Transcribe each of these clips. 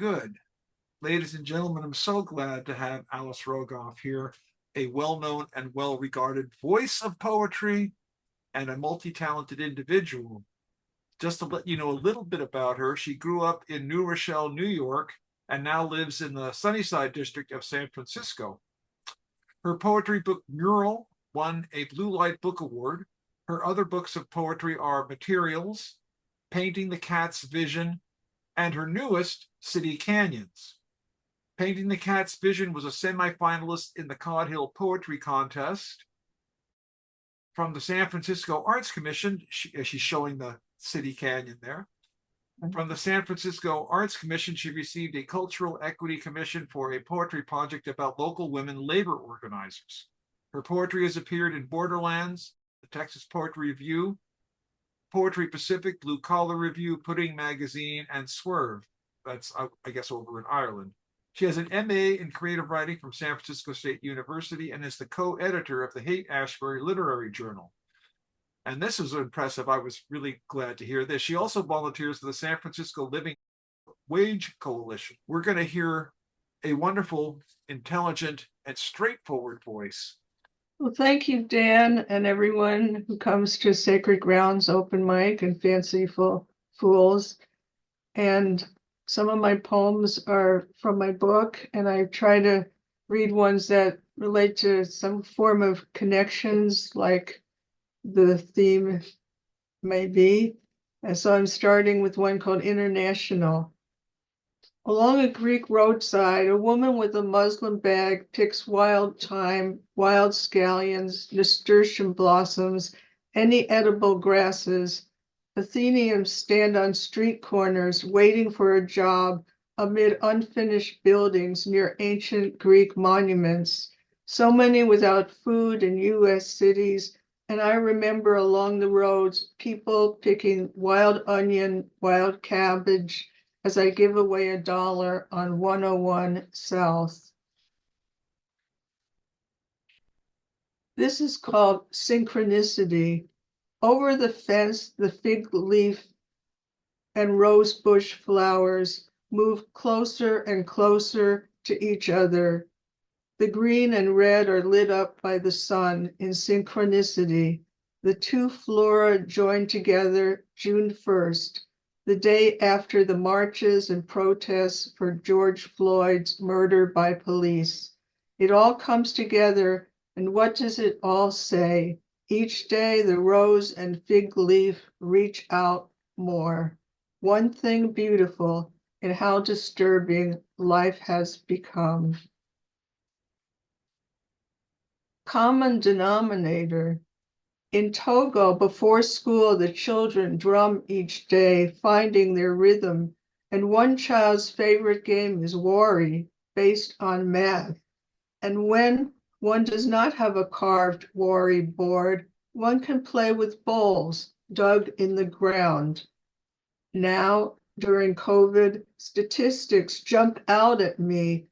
Good. Ladies and gentlemen, I'm so glad to have Alice Rogoff here, a well-known and well-regarded voice of poetry and a multi-talented individual. Just to let you know a little bit about her, she grew up in New Rochelle, New York, and now lives in the Sunnyside district of San Francisco. Her poetry book Mural won a Blue Light Book Award. Her other books of poetry are Materials, Painting the Cat's Vision, and her newest, City Canyons. Painting the Cat's Vision was a semifinalist in the Cod Hill Poetry Contest. From the San Francisco Arts Commission, she's showing the City Canyon there. From the San Francisco Arts Commission, she received a Cultural Equity Commission for a poetry project about local women labor organizers. Her poetry has appeared in Borderlands, the Texas Poetry Review, Poetry Pacific, Blue Collar Review, Pudding Magazine, and Swerve. That's, I guess, over in Ireland. She has an MA in creative writing from San Francisco State University and is the co-editor of the Haight-Ashbury Literary Journal. And this is impressive. I was really glad to hear this. She also volunteers for the San Francisco Living Wage Coalition. We're going to hear a wonderful, intelligent, and straightforward voice. Well, thank you, Dan, and everyone who comes to Sacred Grounds open mic and Fanciful Fools. And some of my poems are from my book, and I try to read ones that relate to some form of connections, like the theme may be. And so I'm starting with one called International. Along a Greek roadside, a woman with a muslin bag picks wild thyme, wild scallions, nasturtium blossoms, any edible grasses. Athenians stand on street corners waiting for a job amid unfinished buildings near ancient Greek monuments. So many without food in US cities, and I remember along the roads people picking wild onion, wild cabbage, as I give away $1 on 101 South. This is called Synchronicity. Over the fence, the fig leaf and rose bush flowers move closer and closer to each other. The green and red are lit up by the sun in synchronicity. The two flora join together June 1st. The day after the marches and protests for George Floyd's murder by police. It all comes together, and what does it all say? Each day the rose and fig leaf reach out more. One thing beautiful in how disturbing life has become. Common denominator. In Togo, before school, the children drum each day, finding their rhythm, and one child's favorite game is Wari, based on math. And when one does not have a carved Wari board, one can play with bowls dug in the ground. Now, during COVID, statistics jump out at me,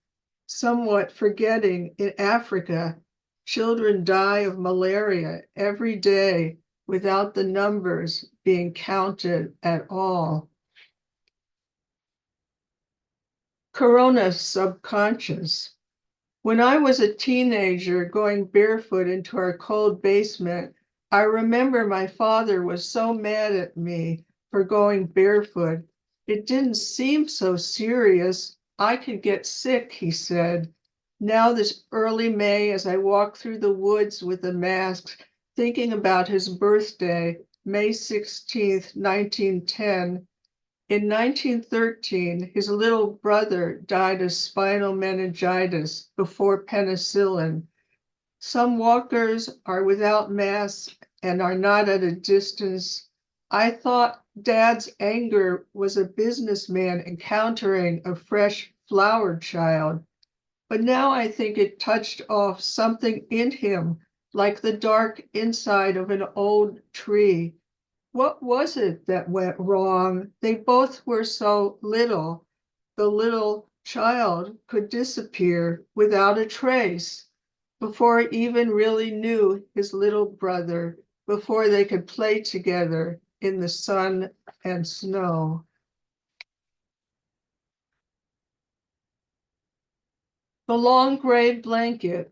somewhat forgetting in Africa, children die of malaria every day without the numbers being counted at all. Corona subconscious. When I was a teenager going barefoot into our cold basement, I remember my father was so mad at me for going barefoot. It didn't seem so serious. I could get sick, he said. Now this early May, as I walk through the woods with a mask, thinking about his birthday, May 16th, 1910. In 1913, his little brother died of spinal meningitis before penicillin. Some walkers are without masks and are not at a distance. I thought Dad's anger was a businessman encountering a fresh flower child. But now I think it touched off something in him, like the dark inside of an old tree. What was it that went wrong? They both were so little. The little child could disappear without a trace before he even really knew his little brother, before they could play together in the sun and snow. The long gray blanket.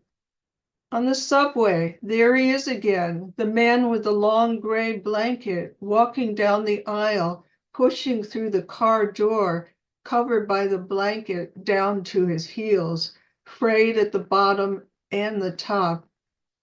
On the subway, there he is again, the man with the long gray blanket, walking down the aisle, pushing through the car door, covered by the blanket down to his heels, frayed at the bottom and the top.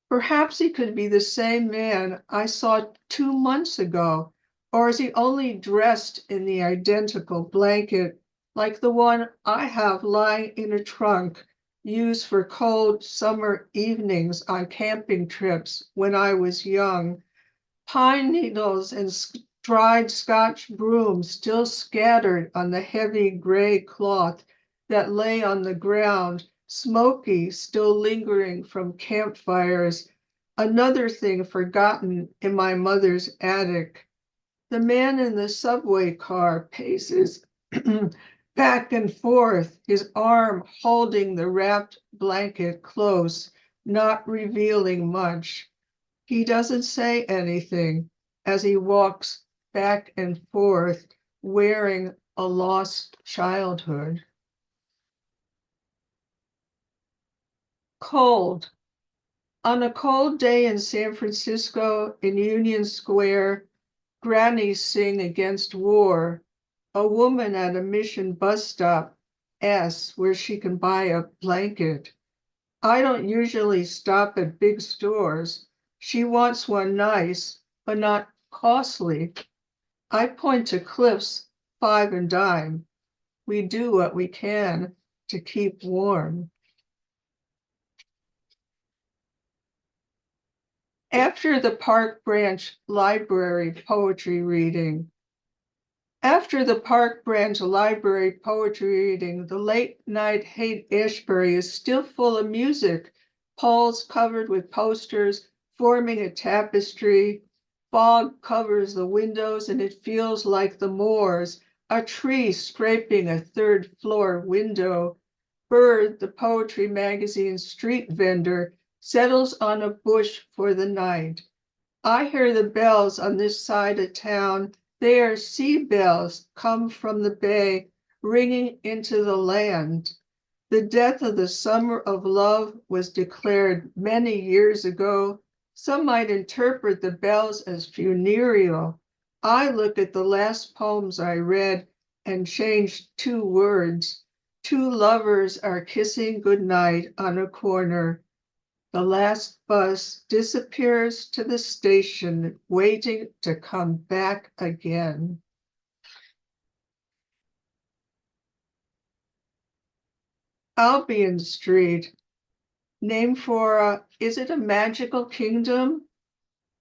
Perhaps he could be the same man I saw 2 months ago, or is he only dressed in the identical blanket, like the one I have lying in a trunk, used for cold summer evenings on camping trips when I was young? Pine needles and dried Scotch brooms still scattered on the heavy gray cloth that lay on the ground, smoky, still lingering from campfires. Another thing forgotten in my mother's attic. The man in the subway car paces back and forth, his arm holding the wrapped blanket close, not revealing much. He doesn't say anything as he walks back and forth, wearing a lost childhood. Cold. On a cold day in San Francisco, in Union Square, grannies sing against war. A woman at a Mission bus stop asks where she can buy a blanket. I don't usually stop at big stores. She wants one nice, but not costly. I point to Cliff's 5 and dime. We do what we can to keep warm. After the Park Branch Library poetry reading, After the Park Branch Library poetry reading, the late night Haight-Ashbury is still full of music, poles covered with posters forming a tapestry. Fog covers the windows and it feels like the moors, a tree scraping a third floor window. Bird, the poetry magazine street vendor, settles on a bush for the night. I hear the bells on this side of town. They are sea bells come from the bay, ringing into the land. The death of the summer of love was declared many years ago. Some might interpret the bells as funereal. I look at the last poems I read and changed 2 words. Two lovers are kissing goodnight on a corner. The last bus disappears to the station, waiting to come back again. Albion Street, named for, is it a magical kingdom?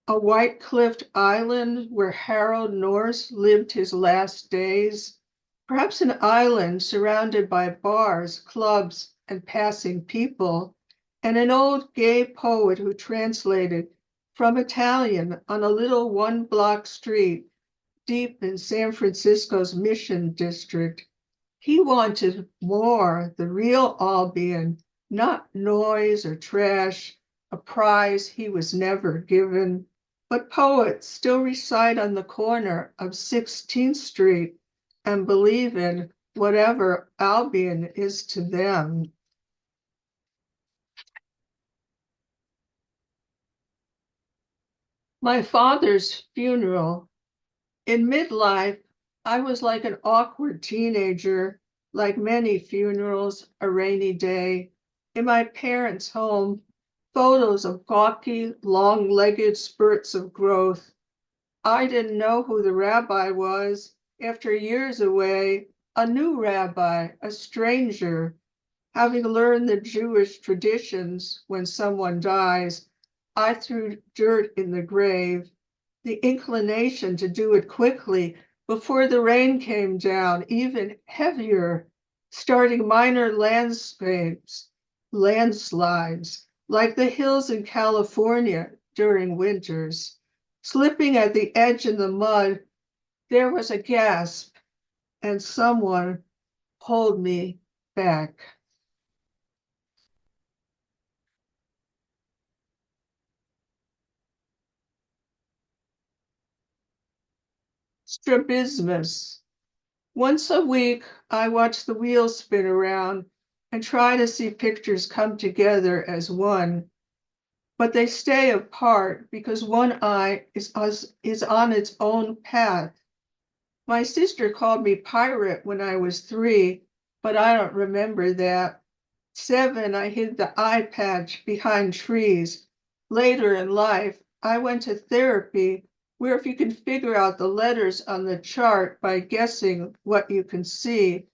A white-cliffed island where Harold Norse lived his last days? Perhaps an island surrounded by bars, clubs, and passing people, and an old gay poet who translated from Italian on a little one-block street deep in San Francisco's Mission District. He wanted more, the real Albion, not noise or trash, a prize he was never given. But poets still reside on the corner of 16th Street and believe in whatever Albion is to them. My father's funeral. In midlife, I was like an awkward teenager, like many funerals, a rainy day. In my parents' home, photos of gawky, long-legged spurts of growth. I didn't know who the rabbi was. After years away, a new rabbi, a stranger, having learned the Jewish traditions when someone dies, I threw dirt in the grave. The inclination to do it quickly before the rain came down, even heavier, starting minor landslides, like the hills in California during winters. Slipping at the edge in the mud, there was a gasp, and someone pulled me back. Strabismus. Once a week, I watch the wheels spin around and try to see pictures come together as one, but they stay apart because one eye is on its own path. My sister called me pirate when I was 3, but I don't remember that. 7, I hid the eye patch behind trees. Later in life, I went to therapy where if you can figure out the letters on the chart by guessing what you can see,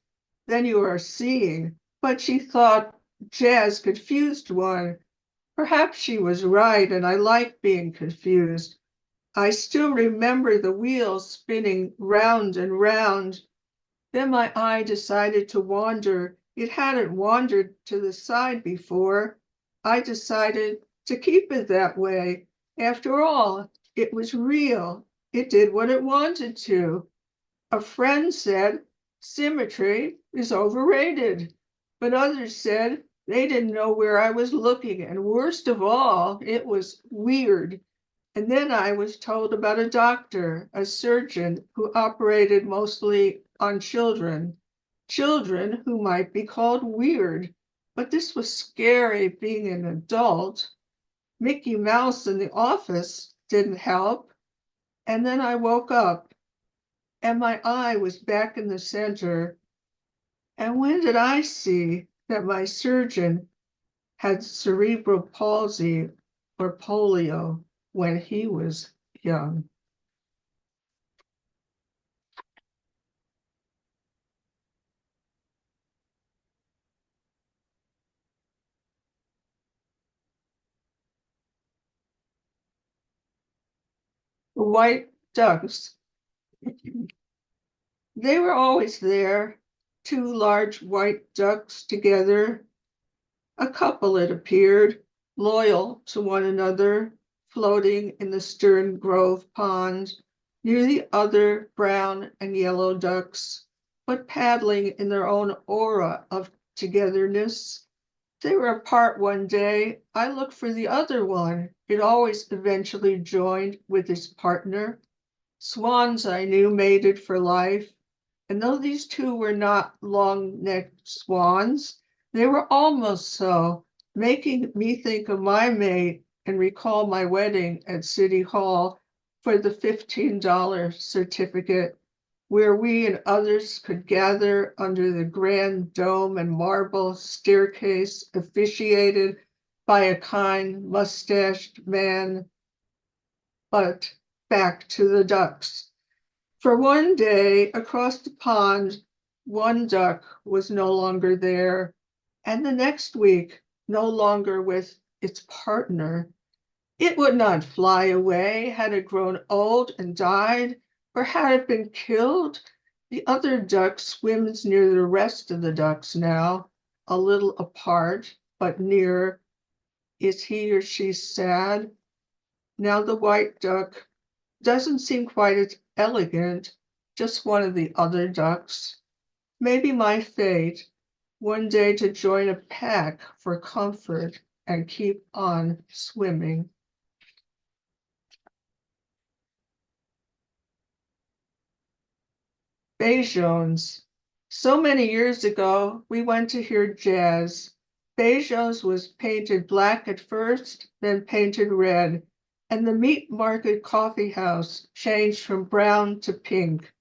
then you are seeing. But she thought jazz confused one. Perhaps she was right, and I like being confused. I still remember the wheels spinning round and round. Then my eye decided to wander. It hadn't wandered to the side before. I decided to keep it that way. After all, it was real. It did what it wanted to. A friend said symmetry is overrated, but others said they didn't know where I was looking, and worst of all, it was weird. And then I was told about a doctor, a surgeon who operated mostly on children, children who might be called weird. But this was scary being an adult. Mickey Mouse in the office didn't help. And then I woke up and my eye was back in the center. And when did I see that my surgeon had cerebral palsy or polio when he was young? The white ducks, they were always there, 2 large white ducks together, a couple it appeared, loyal to one another, floating in the Stern Grove pond near the other brown and yellow ducks, but paddling in their own aura of togetherness. They were apart one day. I looked for the other one. It always eventually joined with its partner. Swans I knew mated for life, and though these two were not long-necked swans, they were almost so, making me think of my mate and recall my wedding at City Hall for the $15 certificate, where we and others could gather under the grand dome and marble staircase officiated by a kind mustached man. But back to the ducks. For one day, across the pond, one duck was no longer there, and the next week, no longer with its partner. It would not fly away. Had it grown old and died, or had it been killed? The other duck swims near the rest of the ducks now, a little apart, but near. Is he or she sad? Now the white duck doesn't seem quite as elegant, just one of the other ducks. Maybe my fate, one day to join a pack for comfort and keep on swimming. Beijones. So many years ago, we went to hear jazz. Beijones was painted black at first, then painted red, and the meat market coffee house changed from brown to pink.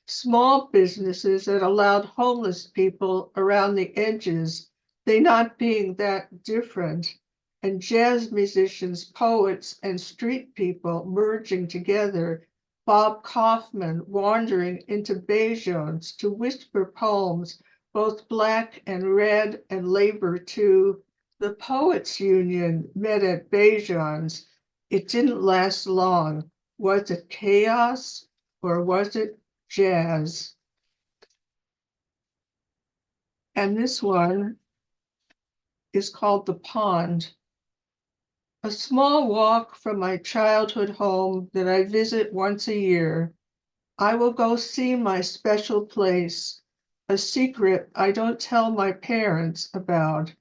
Small businesses that allowed homeless people around the edges, they not being that different, and jazz musicians, poets, and street people merging together. Bob Kaufman wandering into Beijones to whisper poems, both black and red, and labor too. The Poets Union met at Beijones. It didn't last long. Was it chaos or was it jazz? And this one is called The Pond. A small walk from my childhood home that I visit once a year. I will go see my special place, a secret I don't tell my parents about,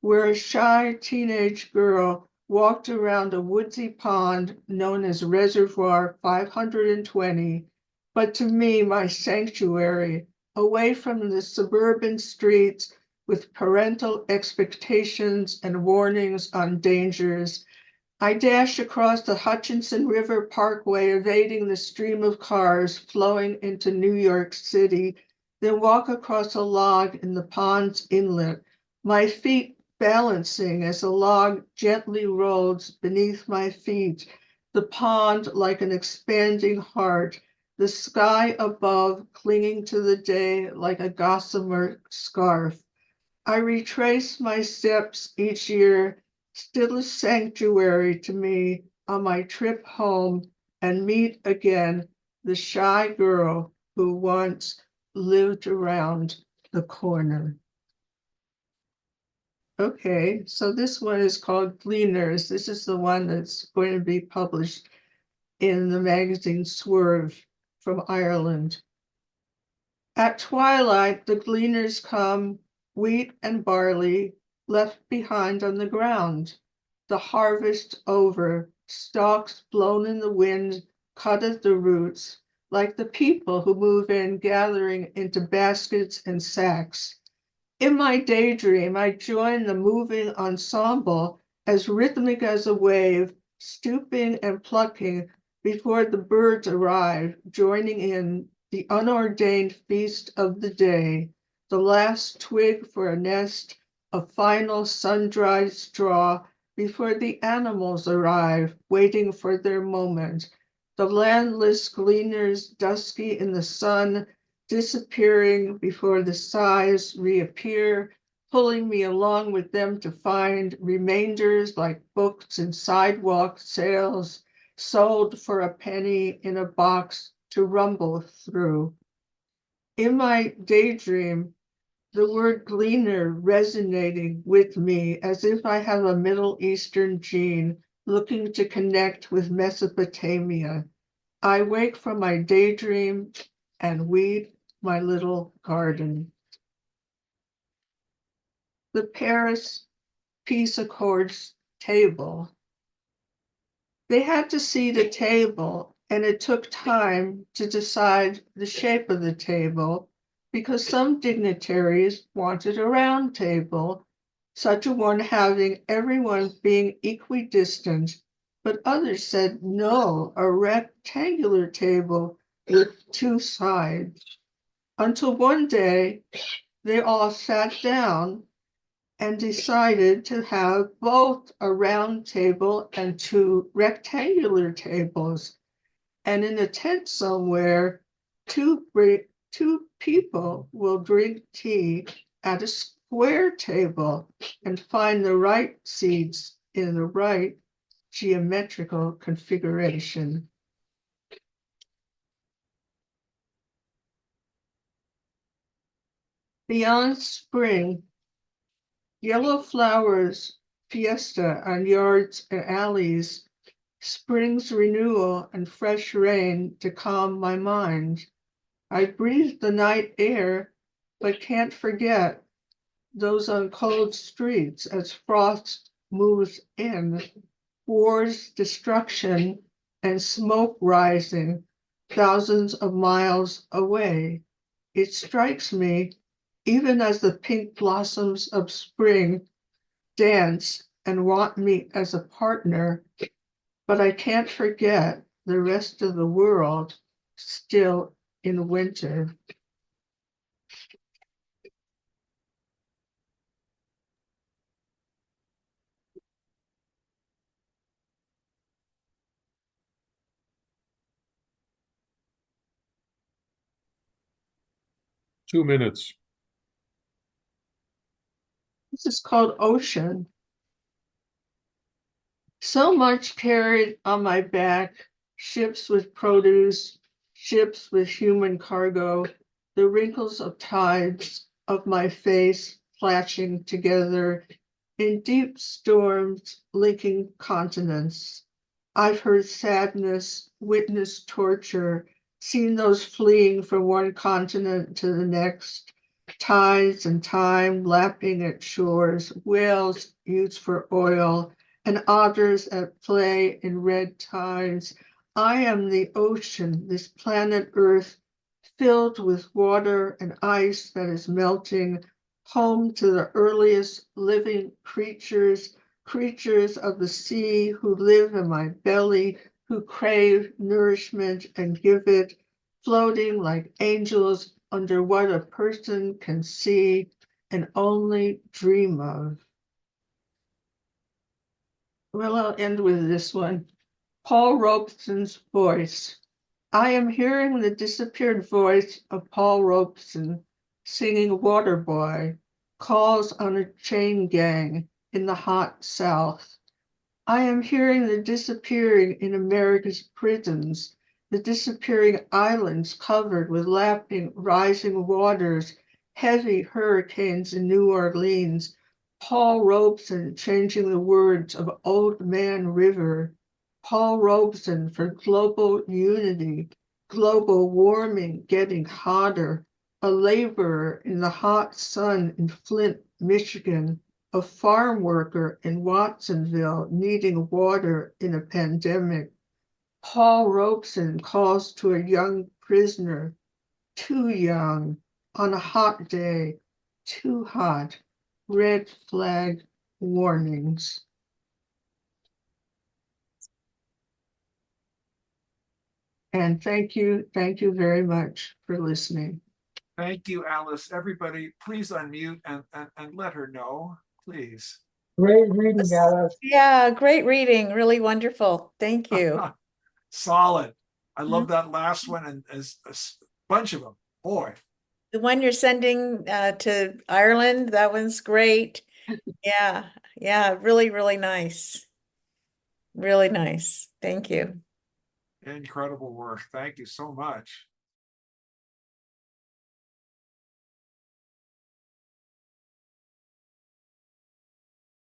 where a shy teenage girl walked around a woodsy pond known as Reservoir 520, but to me, my sanctuary, away from the suburban streets with parental expectations and warnings on dangers. I dash across the Hutchinson River Parkway, evading the stream of cars flowing into New York City, then walk across a log in the pond's inlet, my feet balancing as the log gently rolls beneath my feet, the pond like an expanding heart, the sky above clinging to the day like a gossamer scarf. I retrace my steps each year, still a sanctuary to me on my trip home, and meet again the shy girl who once lived around the corner. Okay, so this one is called Gleaners. This is the one that's going to be published in the magazine Swerve from Ireland. At twilight, the gleaners come, wheat and barley left behind on the ground. The harvest over, stalks blown in the wind cut at the roots, like the people who move in, gathering into baskets and sacks. In my daydream, I join the moving ensemble, as rhythmic as a wave, stooping and plucking before the birds arrive, joining in the unordained feast of the day, the last twig for a nest, a final sun-dried straw before the animals arrive, waiting for their moment. The landless gleaners, dusky in the sun, disappearing before the sighs reappear, pulling me along with them to find remainders like books and sidewalk sales, sold for a penny in a box to rumble through. In my daydream, the word gleaner resonating with me as if I have a Middle Eastern gene looking to connect with Mesopotamia. I wake from my daydream and weed my little garden. The Paris Peace Accords table. They had to seat a table, and it took time to decide the shape of the table because some dignitaries wanted a round table, such a one having everyone being equidistant, but others said no, a rectangular table with two sides. Until one day, they all sat down and decided to have both a round table and two rectangular tables. And in a tent somewhere, two people will drink tea at a square table and find the right seats in the right geometrical configuration. Beyond spring, yellow flowers fiesta on yards and alleys, spring's renewal and fresh rain to calm my mind. I breathe the night air, but can't forget those on cold streets as frost moves in, wars, destruction, and smoke rising thousands of miles away. It strikes me, even as the pink blossoms of spring dance and want me as a partner, but I can't forget the rest of the world still in winter. Two minutes. This is called Ocean. So much carried on my back, ships with produce, ships with human cargo, the wrinkles of tides of my face flashing together in deep storms linking continents. I've heard sadness, witnessed torture, seen those fleeing from one continent to the next, tides and time lapping at shores, whales used for oil, and otters at play in red tides. I am the ocean, this planet Earth, filled with water and ice that is melting, home to the earliest living creatures, creatures of the sea who live in my belly, who crave nourishment and give it, floating like angels under what a person can see and only dream of. Well, I'll end with this one. Paul Robeson's voice. I am hearing the disappeared voice of Paul Robeson singing Waterboy, calls on a chain gang in the hot South. I am hearing the disappearing in America's prisons, the disappearing islands covered with lapping, rising waters, heavy hurricanes in New Orleans, Paul Robeson changing the words of Old Man River, Paul Robeson for global unity, global warming getting hotter, a laborer in the hot sun in Flint, Michigan, a farm worker in Watsonville needing water in a pandemic. Paul Robeson calls to a young prisoner, too young, on a hot day, too hot, red flag warnings. And thank you very much for listening. Thank you, Alice. Everybody, please unmute and let her know, please. Great reading, Alice. Yeah, great reading. Really wonderful. Thank you. Solid. I love Mhm. that last one and as a bunch of them. Boy, The one you're sending to Ireland, that one's great. Yeah, yeah, really, really nice. Really nice. Thank you. incredible work. Thank you so much.